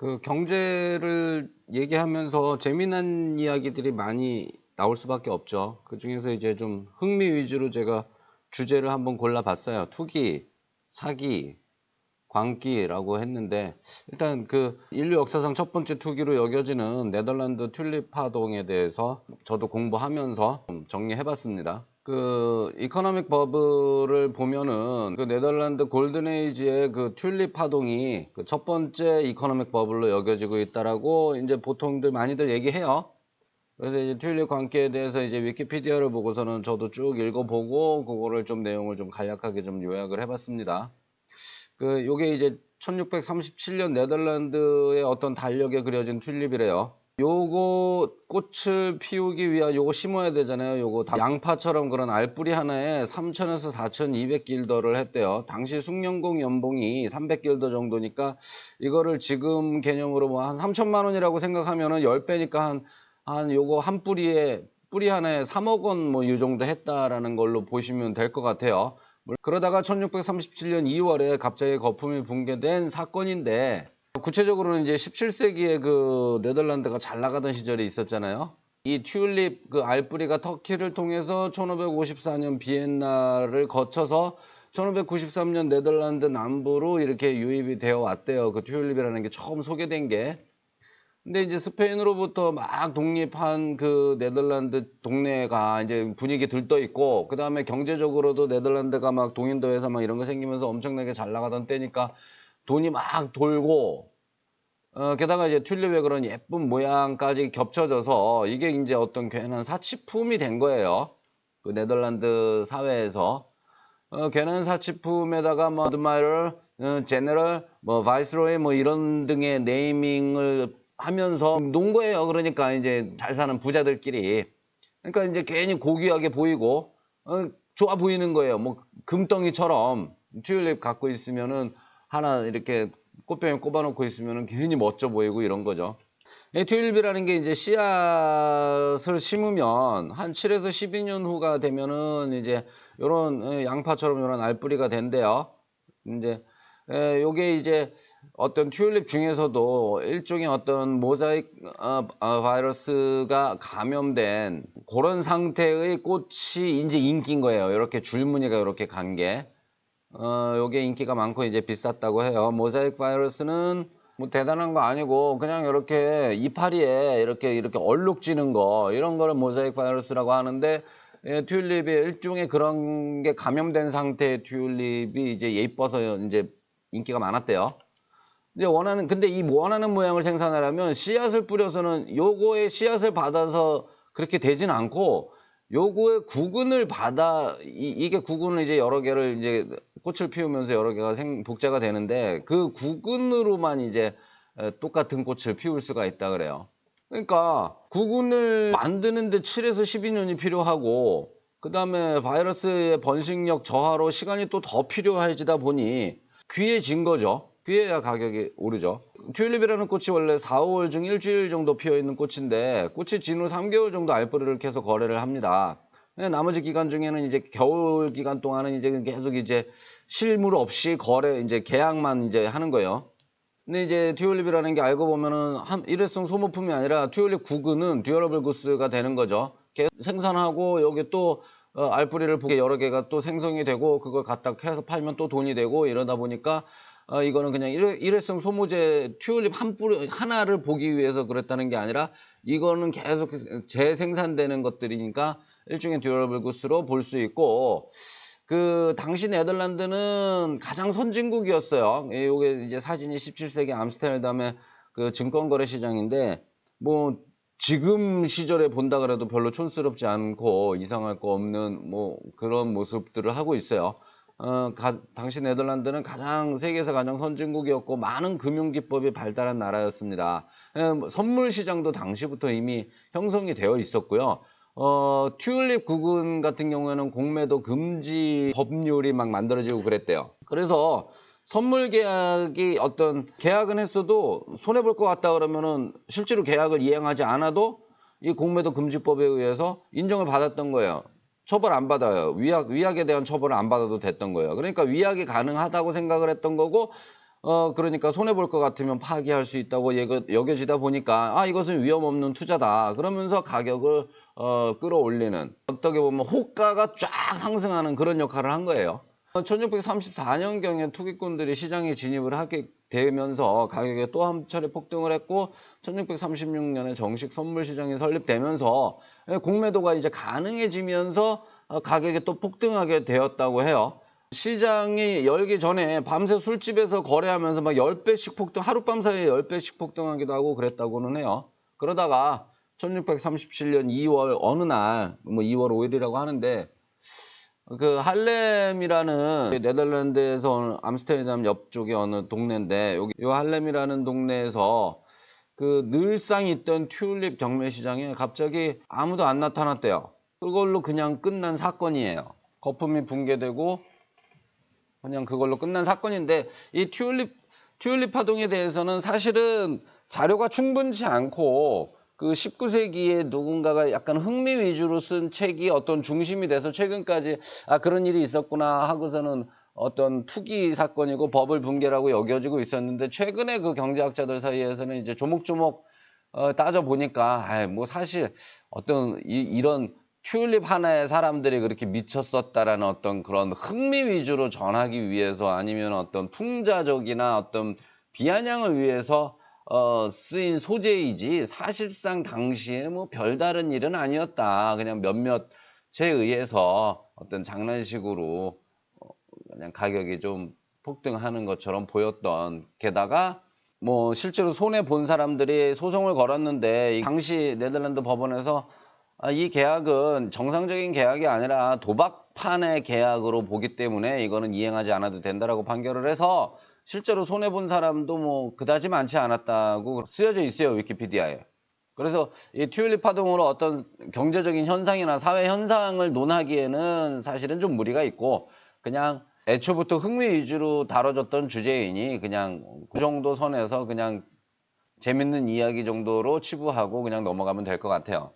그 경제를 얘기하면서 재미난 이야기들이 많이 나올 수밖에 없죠. 그중에서 이제 좀 흥미 위주로 제가 주제를 한번 골라봤어요. 투기, 사기, 광기라고 했는데, 일단 그 인류 역사상 첫 번째 투기로 여겨지는 네덜란드 튤립 파동에 대해서 저도 공부하면서 좀 정리해봤습니다. 그 이코노믹 버블을 보면은 그 네덜란드 골든에이지의 그 튤립 파동이 그 첫 번째 이코노믹 버블로 여겨지고 있다라고 이제 보통들 많이들 얘기해요. 그래서 이제 튤립 광기에 대해서 이제 위키피디아를 보고서는 저도 쭉 읽어보고 그거를 좀 내용을 좀 간략하게 좀 요약을 해봤습니다. 그 요게 이제 1637년 네덜란드의 어떤 달력에 그려진 튤립이래요. 요거 꽃을 피우기 위한 요거 심어야 되잖아요. 요거 다 양파처럼 그런 알뿌리 하나에 3,000에서 4,200길더를 했대요. 당시 숙련공 연봉이 300길더 정도니까 이거를 지금 개념으로 뭐 한 3천만 원이라고 생각하면은 10배니까 한 요거 한 뿌리에 뿌리 하나에 3억 원 뭐 이 정도 했다라는 걸로 보시면 될 것 같아요. 그러다가 1637년 2월에 갑자기 거품이 붕괴된 사건인데, 구체적으로는 이제 17세기에 그 네덜란드가 잘 나가던 시절이 있었잖아요. 이 튤립 그 알뿌리가 터키를 통해서 1554년 비엔나를 거쳐서 1593년 네덜란드 남부로 이렇게 유입이 되어 왔대요. 그 튤립이라는 게 처음 소개된 게. 근데 이제 스페인으로부터 막 독립한 그 네덜란드 동네가 이제 분위기 들떠 있고, 그 다음에 경제적으로도 네덜란드가 막 동인도에서 막 이런 거 생기면서 엄청나게 잘 나가던 때니까 돈이 막 돌고, 게다가 이제 튤립의 그런 예쁜 모양까지 겹쳐져서 이게 이제 어떤 괜한 사치품이 된 거예요. 그 네덜란드 사회에서. 괜한 사치품에다가 뭐 어드마이러, 제너럴, 뭐 바이스로이 뭐 이런 등의 네이밍을 하면서 논 거예요. 그러니까 이제 잘 사는 부자들끼리. 그러니까 이제 괜히 고귀하게 보이고 좋아 보이는 거예요. 뭐 금덩이처럼 튤립 갖고 있으면은 하나 이렇게 꽃병에 꼽아놓고 있으면은 괜히 멋져 보이고 이런 거죠. 이 튤립이라는 게 이제 씨앗을 심으면 한 7에서 12년 후가 되면은 이제 요런 양파처럼 요런 알뿌리가 된대요. 이제 요게 이제 어떤 튤립 중에서도 일종의 어떤 모자익 바이러스가 감염된 그런 상태의 꽃이 이제 인기인 거예요. 이렇게 줄무늬가 이렇게 간 게. 요게 인기가 많고 이제 비쌌다고 해요. 모자익 바이러스는 뭐 대단한 거 아니고 그냥 이렇게 이파리에 이렇게 얼룩지는 거 이런 거를 모자익 바이러스라고 하는데, 튤립이 일종의 그런 게 감염된 상태의 튤립이 이제 예뻐서 이제 인기가 많았대요. 근데 이 원하는 모양을 생산하려면 씨앗을 뿌려서는 요거의 씨앗을 받아서 그렇게 되진 않고, 요거의 구근을 받아 이게 구근을 이제 여러 개를 이제 꽃을 피우면서 여러 개가 복제가 되는데, 그 구근으로만 이제 똑같은 꽃을 피울 수가 있다 그래요. 그러니까 구근을 만드는데 7에서 12년이 필요하고, 그 다음에 바이러스의 번식력 저하로 시간이 또 더 필요해지다 보니 귀해진 거죠. 귀해야 가격이 오르죠. 튤립이라는 꽃이 원래 4, 5월 중 일주일 정도 피어있는 꽃인데, 꽃이 진 후 3개월 정도 알뿌리를 캐서 거래를 합니다. 나머지 기간 중에는 이제 겨울 기간 동안은 이제 계속 이제 실물 없이 이제 계약만 이제 하는 거예요. 근데 이제 튤립이라는 게 알고 보면은 일회성 소모품이 아니라 튤립 구근은 듀어러블 구스가 되는 거죠. 계속 생산하고 여기 또 알뿌리를 보게 여러 개가 또 생성이 되고 그걸 갖다 해서 팔면 또 돈이 되고 이러다 보니까 이거는 그냥 일회성 소모제 튤립 한 뿌리 하나를 보기 위해서 그랬다는 게 아니라 이거는 계속 재생산되는 것들이니까 일종의 듀어러블 구스로 볼 수 있고, 그 당시 네덜란드는 가장 선진국이었어요. 요게 이제 사진이 17세기 암스테르담의 그 증권거래 시장인데, 뭐 지금 시절에 본다 그래도 별로 촌스럽지 않고 이상할 거 없는 뭐 그런 모습들을 하고 있어요. 당시 네덜란드는 세계에서 가장 선진국이었고 많은 금융기법이 발달한 나라였습니다. 선물 시장도 당시부터 이미 형성이 되어 있었고요. 튤립 구근 같은 경우에는 공매도 금지 법률이 막 만들어지고 그랬대요. 그래서 선물 계약이 어떤 계약은 했어도 손해볼 것 같다 그러면은 실제로 계약을 이행하지 않아도 이 공매도 금지법에 의해서 인정을 받았던 거예요. 처벌 안 받아요. 위약에 대한 처벌을 안 받아도 됐던 거예요. 그러니까 위약이 가능하다고 생각을 했던 거고, 그러니까 손해볼 것 같으면 파기할 수 있다고 여겨지다 보니까 이것은 위험 없는 투자다. 그러면서 가격을 끌어올리는, 어떻게 보면 호가가 쫙 상승하는 그런 역할을 한 거예요. 1634년경에 투기꾼들이 시장에 진입을 하게 되면서 가격이 또 한 차례 폭등을 했고, 1636년에 정식 선물 시장이 설립되면서 공매도가 이제 가능해지면서 가격이 또 폭등하게 되었다고 해요. 시장이 열기 전에 밤새 술집에서 거래하면서 막 10배씩 폭등, 하룻밤 사이에 10배씩 폭등하기도 하고 그랬다고는 해요. 그러다가 1637년 2월 어느 날, 뭐 2월 5일이라고 하는데, 그 할렘이라는 네덜란드에서 어느 암스테르담 옆쪽의 어느 동네인데, 여기 요 할렘이라는 동네에서 그 늘상 있던 튤립 경매 시장에 갑자기 아무도 안 나타났대요. 그걸로 그냥 끝난 사건이에요. 거품이 붕괴되고 그냥 그걸로 끝난 사건인데, 이 튤립 파동에 대해서는 사실은 자료가 충분치 않고, 그 19세기에 누군가가 약간 흥미 위주로 쓴 책이 어떤 중심이 돼서 최근까지 그런 일이 있었구나 하고서는 어떤 투기 사건이고 법을 붕괴라고 여겨지고 있었는데, 최근에 그 경제학자들 사이에서는 이제 조목조목 따져 보니까 뭐 사실 어떤 이런 튤립 하나에 사람들이 그렇게 미쳤었다라는 어떤 그런 흥미 위주로 전하기 위해서, 아니면 어떤 풍자적이나 어떤 비아냥을 위해서 쓰인 소재이지, 사실상 당시에 뭐 별다른 일은 아니었다. 그냥 몇몇에 의해서 어떤 장난식으로 그냥 가격이 좀 폭등하는 것처럼 보였던, 게다가 뭐 실제로 손해 본 사람들이 소송을 걸었는데, 이 당시 네덜란드 법원에서 이 계약은 정상적인 계약이 아니라 도박판의 계약으로 보기 때문에 이거는 이행하지 않아도 된다라고 판결을 해서, 실제로 손해 본 사람도 뭐 그다지 많지 않았다고 쓰여져 있어요, 위키피디아에. 그래서 이 튤립 파동으로 어떤 경제적인 현상이나 사회 현상을 논하기에는 사실은 좀 무리가 있고, 그냥 애초부터 흥미 위주로 다뤄졌던 주제이니 그냥 그 정도 선에서 그냥 재밌는 이야기 정도로 치부하고 그냥 넘어가면 될 것 같아요.